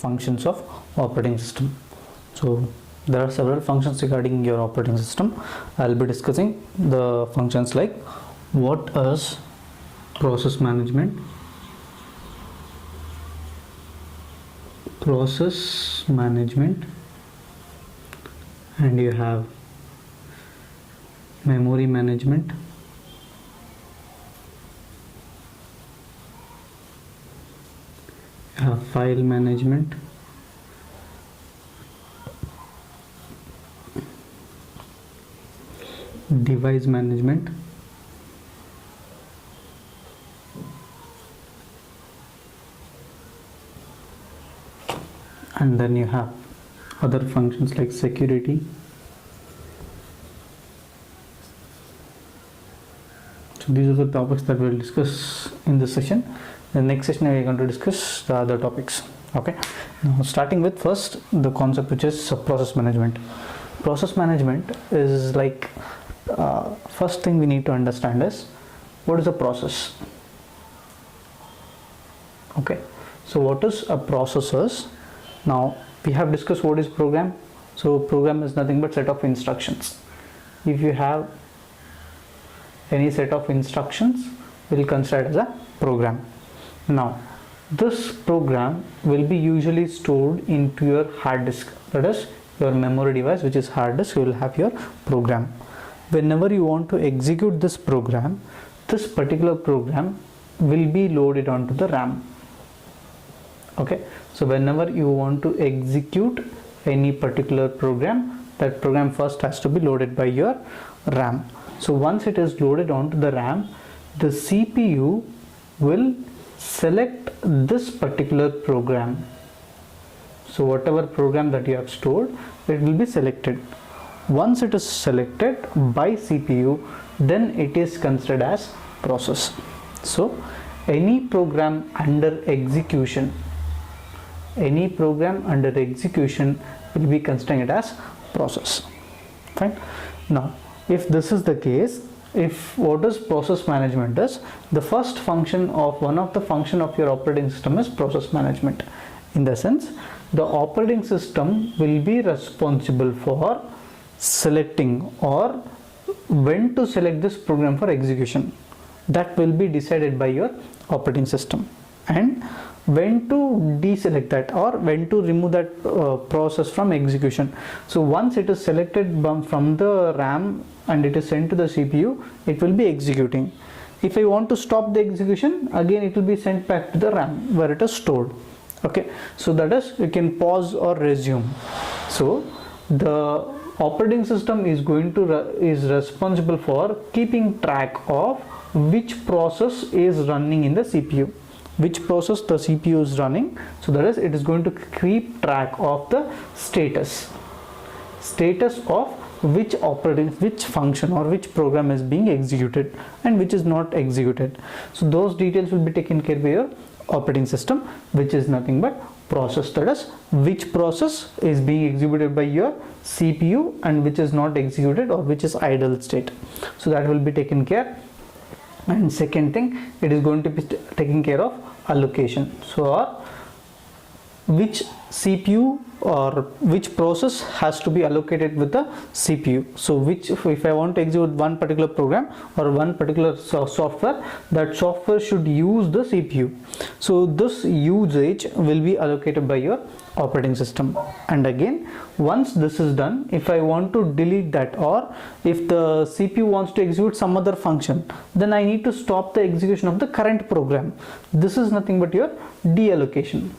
functions of operating system. So there are several functions regarding your operating system. I'll be discussing the functions like what is process management, and you have memory management, you have file management, device management, and then you have other functions like security. So these are the topics that we'll discuss in this session. The next session we are going to discuss the other topics. Okay, now starting with first the concept which is process management. Process management is like first thing we need to understand is what is a process. Okay, so what is a process? Now we have discussed what is program. So program is nothing but set of instructions. If you have any set of instructions, we'll consider it as a program. Now this program will be usually stored into your hard disk, that is your memory device, which is hard disk. You will have your program. Whenever you want to execute this program, this particular program will be loaded onto the RAM. Okay, so whenever you want to execute any particular program, that program first has to be loaded by your RAM. So once it is loaded onto the RAM, the CPU will select this particular program. So whatever program that you have stored, it will be selected. Once it is selected by CPU, then it is considered as process. So any program under execution will be considered it as process. Fine. Now if this is the case, if what is process management is, the first function of one of the function of your operating system is process management. In the sense, the operating system will be responsible for selecting or when to select this program for execution. That will be decided by your operating system, and when to deselect that or when to remove that process from execution. So once it is selected from the RAM and it is sent to the CPU, it will be executing. If I want to stop the execution, again it will be sent back to the RAM where it is stored. Okay, so that is, you can pause or resume. So the operating system is responsible for keeping track of which process is running in the CPU, which process the CPU is running. So that is, it is going to keep track of the status of which function or which program is being executed and which is not executed. So those details will be taken care by your operating system, which is nothing but process. That is, which process is being executed by your CPU and which is not executed or which is idle state. So that will be taken care. And second thing, it is going to be taking care of allocation. So which CPU or which process has to be allocated with the CPU. So if I want to execute one particular program or one particular software, that software should use the CPU. So this usage will be allocated by your operating system. And again, once this is done, if I want to delete that or if the CPU wants to execute some other function, then I need to stop the execution of the current program. This is nothing but your deallocation.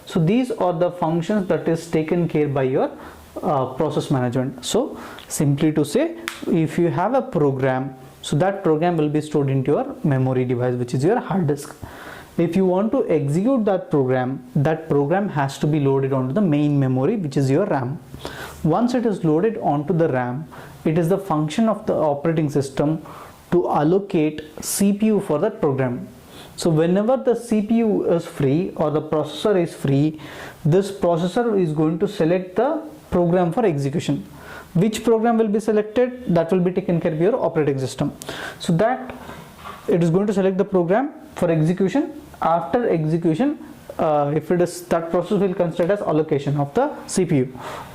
So these are the functions that is taken care by your process management. So simply to say, if you have a program, so that program will be stored into your memory device, which is your hard disk. If you want to execute that program has to be loaded onto the main memory, which is your RAM. Once it is loaded onto the RAM, it is the function of the operating system to allocate CPU for that program. So whenever the CPU is free or the processor is free, this processor is going to select the program for execution. Which program will be selected? That will be taken care of your operating system. So that it is going to select the program for execution. After execution, if it is, that process will consider as allocation of the CPU.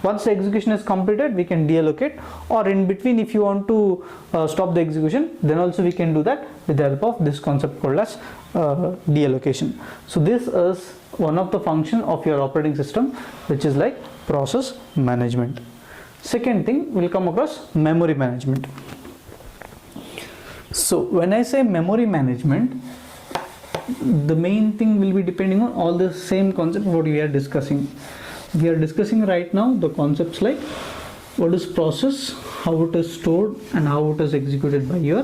Once the execution is completed, we can deallocate, or in between if you want to stop the execution, then also we can do that with the help of this concept called as deallocation. So this is one of the function of your operating system, which is like process management. Second thing, we'll come across memory management. So when I say memory management, the main thing will be depending on all the same concept what we are discussing. We are discussing right now the concepts like what is process, how it is stored, and how it is executed by your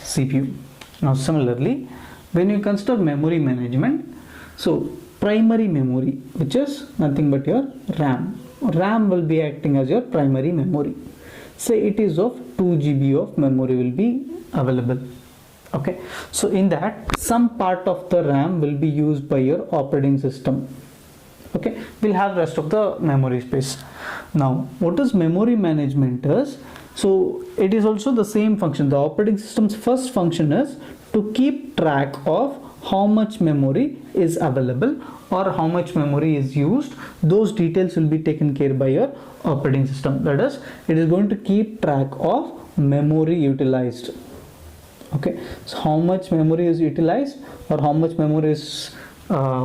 CPU. Now similarly, when you consider memory management, so primary memory, which is nothing but your RAM will be acting as your primary memory. Say it is of 2 GB of memory will be available. Okay, so in that some part of the RAM will be used by your operating system. Okay, we'll have rest of the memory space. Now what is memory management is, so it is also the same function. The operating system's first function is to keep track of how much memory is available or how much memory is used. Those details will be taken care by your operating system. That is, it is going to keep track of memory utilized. Okay, so how much memory is utilized or how much memory is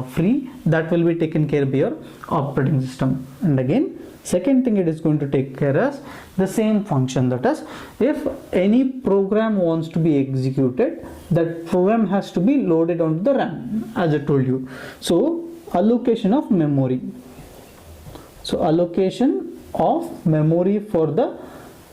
free, that will be taken care by your operating system. And again, second thing it is going to take care of the same function, that is, if any program wants to be executed, that program has to be loaded onto the RAM, as I told you. So allocation of memory. So allocation of memory for the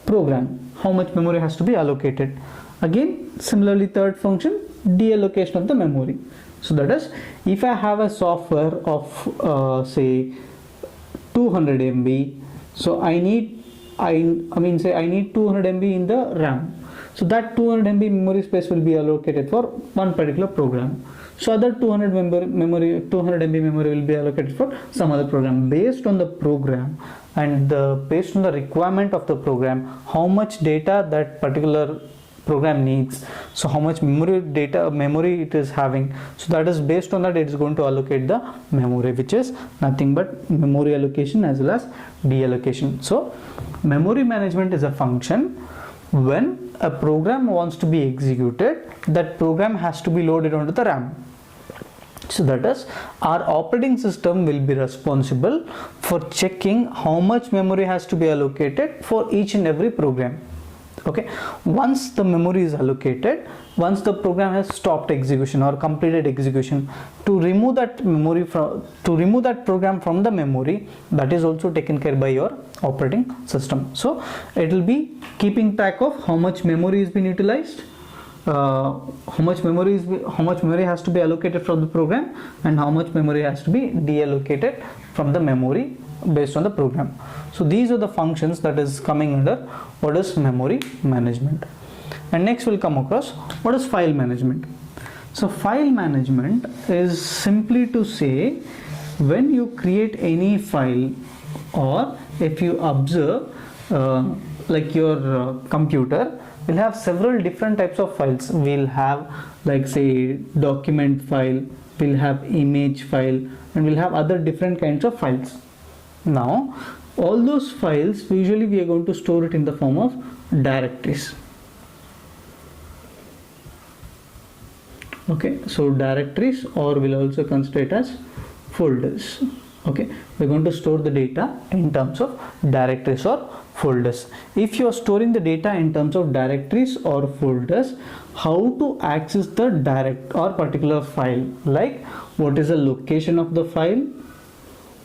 program, how much memory has to be allocated. Again, similarly, third function, deallocation of the memory. So that is, if I have a software of say 200 MB, so I need 200 MB in the RAM. So that 200 MB memory space will be allocated for one particular program. So other 200 MB memory will be allocated for some other program. Based on the program and based on the requirement of the program, how much data that particular program needs, so how much memory it is having, so that is based on that it is going to allocate the memory, which is nothing but memory allocation as well as deallocation. So memory management is a function when a program wants to be executed, that program has to be loaded onto the RAM. So that is, our operating system will be responsible for checking how much memory has to be allocated for each and every program. Okay, once the memory is allocated, once the program has stopped execution or completed execution, to remove that program from the memory, that is also taken care by your operating system. So it will be keeping track of how much memory has been utilized, how much memory has to be allocated from the program, and how much memory has to be deallocated from the memory based on the program. So these are the functions that is coming under what is memory management. And next we'll come across what is file management. So file management is simply to say, when you create any file, or if you observe like your computer will have several different types of files. We'll have like say document file, we'll have image file, and we'll have other different kinds of files. Now all those files, usually we are going to store it in the form of directories. Okay, so directories, or we'll also consider it as folders. Okay, we're going to store the data in terms of directories or folders. If you are storing the data in terms of directories or folders, how to access the direct or particular file, like what is the location of the file,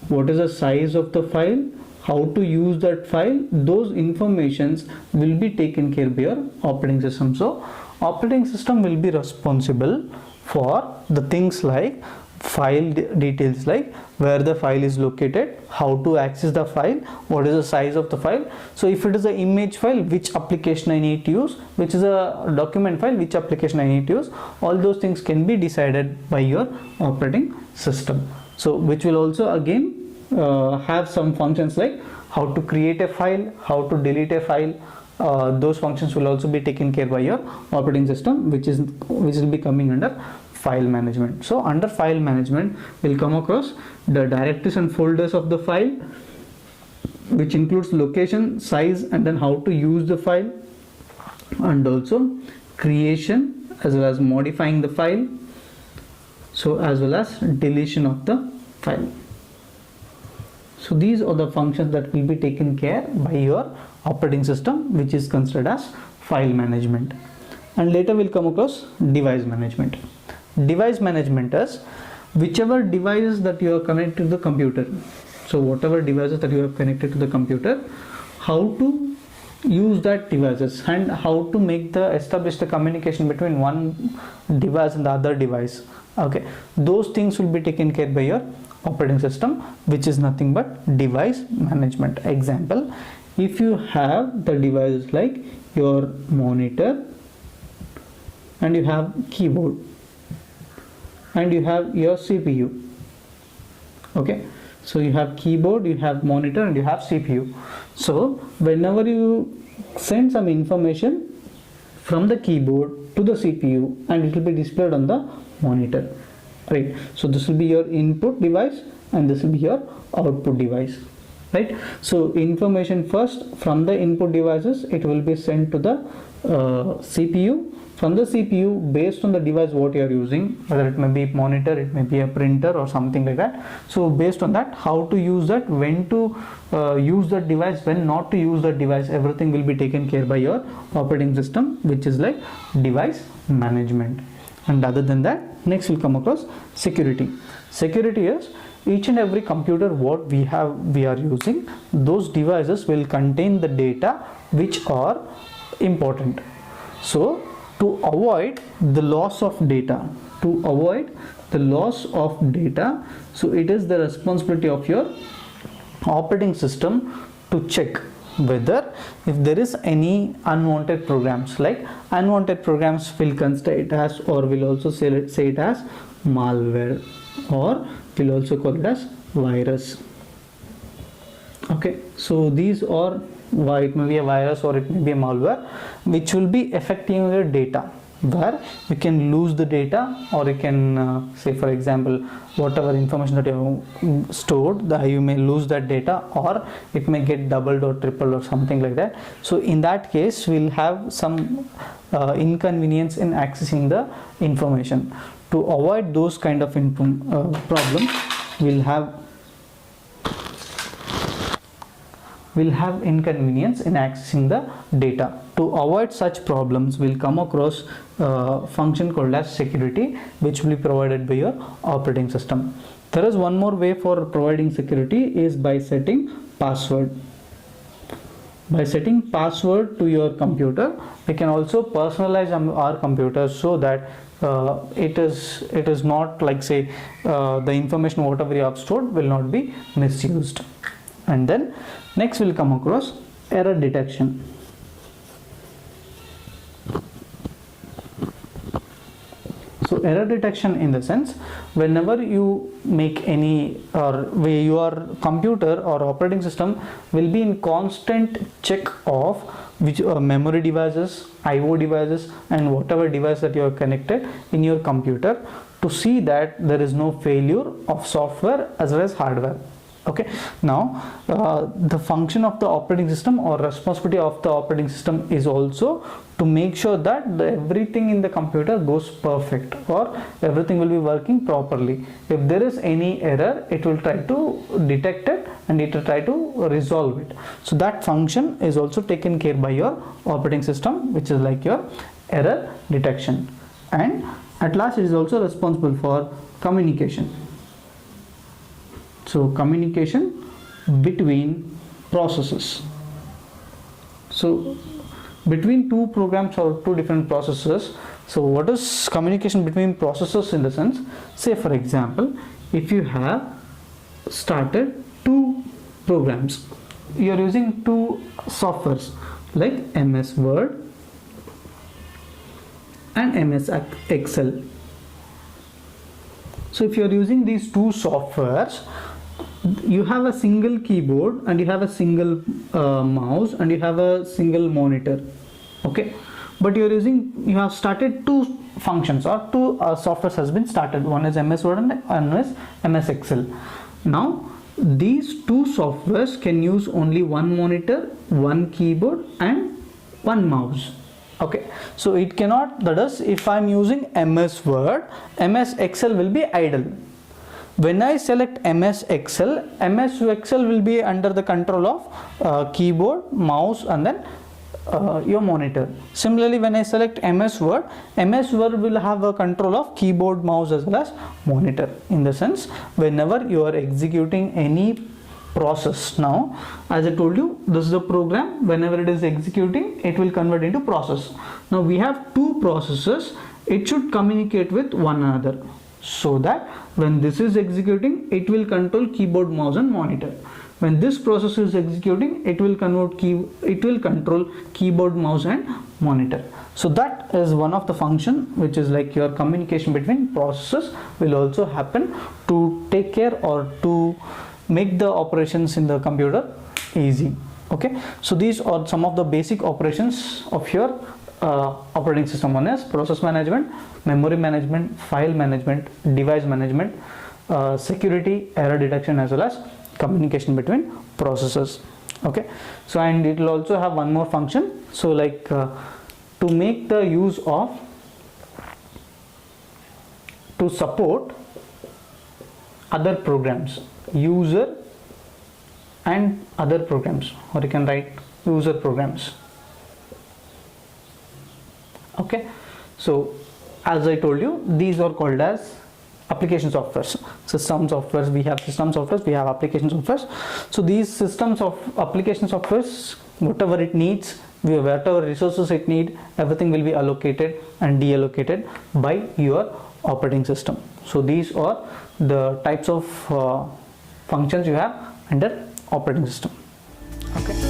what is the size of the file, how to use that file, those informations will be taken care by your operating system. So operating system will be responsible for the things like file details, like where the file is located, how to access the file, what is the size of the file. So if it is an image file, which application I need to use, which is a document file, which application I need to use, all those things can be decided by your operating system. So which will also again have some functions like how to create a file, how to delete a file. Those functions will also be taken care by your operating system, which will be coming under file management. So under file management, we'll come across the directories and folders of the file, which includes location, size, and then how to use the file, and also creation as well as modifying the file, so as well as deletion of the file. So these are the functions that will be taken care by your operating system, which is considered as file management. And later we'll come across device management. Device management is whichever devices that you are connected to the computer. So whatever devices that you have connected to the computer, how to use that devices and how to establish the communication between one device and the other device. Okay, those things will be taken care by your operating system, which is nothing but device management. Example, if you have the devices like your monitor, and you have keyboard, and you have your CPU. Okay, so you have keyboard, you have monitor, and you have CPU. So whenever you send some information from the keyboard to the CPU, and it will be displayed on the monitor, right? So this will be your input device and this will be your output device, right? So information first from the input devices, it will be sent to the CPU. From the CPU, based on the device what you are using, whether it may be monitor, it may be a printer or something like that. So based on that, how to use that, when to use that device, when not to use that device, everything will be taken care by your operating system, which is like device management. And other than that, next we'll come across security. Security is each and every computer what we are using, those devices will contain the data which are important. So to avoid the loss of data, so it is the responsibility of your operating system to check whether if there is any unwanted programs, like unwanted programs will consider it as, or will also say it as malware, or will also call it as virus. Okay, so these are why it may be a virus or it may be a malware which will be affecting your data, where you can lose the data, or you can say for example whatever information that you have stored, you may lose that data, or it may get doubled or tripled or something like that. So in that case we'll have some inconvenience in accessing the information. To avoid those kind of problems, we'll have inconvenience in accessing the data. To avoid such problems, we'll come across a function called as security, which will be provided by your operating system. There is one more way for providing security, is by setting password. By setting password to your computer, we can also personalize our computer so that it is not like, say, the information whatever you have stored will not be misused. And then next we'll come across error detection. So error detection in the sense, whenever you make any, or where your computer or operating system will be in constant check of which memory devices, IO devices, and whatever device that you are connected in your computer, to see that there is no failure of software as well as hardware. Okay, now the function of the operating system or responsibility of the operating system is also to make sure that everything in the computer goes perfect, or everything will be working properly. If there is any error, it will try to detect it and it will try to resolve it. So that function is also taken care by your operating system, which is like your error detection. And at last, it is also responsible for communication. So communication between processes. So between two programs or two different processes. So what is communication between processes in the sense? Say for example, if you have started two programs, you are using two softwares like MS Word and MS Excel. So if you are using these two softwares, you have a single keyboard and you have a single mouse and you have a single monitor. Okay, but you have started two functions or two softwares has been started. One is MS Word and one is MS Excel. Now these two softwares can use only one monitor, one keyboard and one mouse. Okay, so it cannot, that is, if I am using MS Word, MS Excel will be idle. When I select MS Excel will be under the control of keyboard, mouse and then your monitor. Similarly, when I select MS Word will have a control of keyboard, mouse as well as monitor. In the sense, whenever you are executing any process, now as I told you, this is a program. Whenever it is executing, it will convert into process. Now we have two processes. It should communicate with one another, so that when this is executing, it will control keyboard, mouse and monitor. When this process is executing, it will control keyboard, mouse and monitor. So that is one of the function, which is like your communication between processes will also happen to take care or to make the operations in the computer easy. Okay, so these are some of the basic operations of your operating system. One is process management, memory management, file management, device management, security, error detection as well as communication between processes. Okay, so and it will also have one more function. So like to make the use of, to support other programs, user and other programs, or you can write user programs. Okay, so as I told you, these are called as application softwares. System softwares, we have system softwares, we have application softwares. So these systems of application softwares, whatever it needs, whatever resources it need, everything will be allocated and deallocated by your operating system. So these are the types of functions you have under operating system. Okay.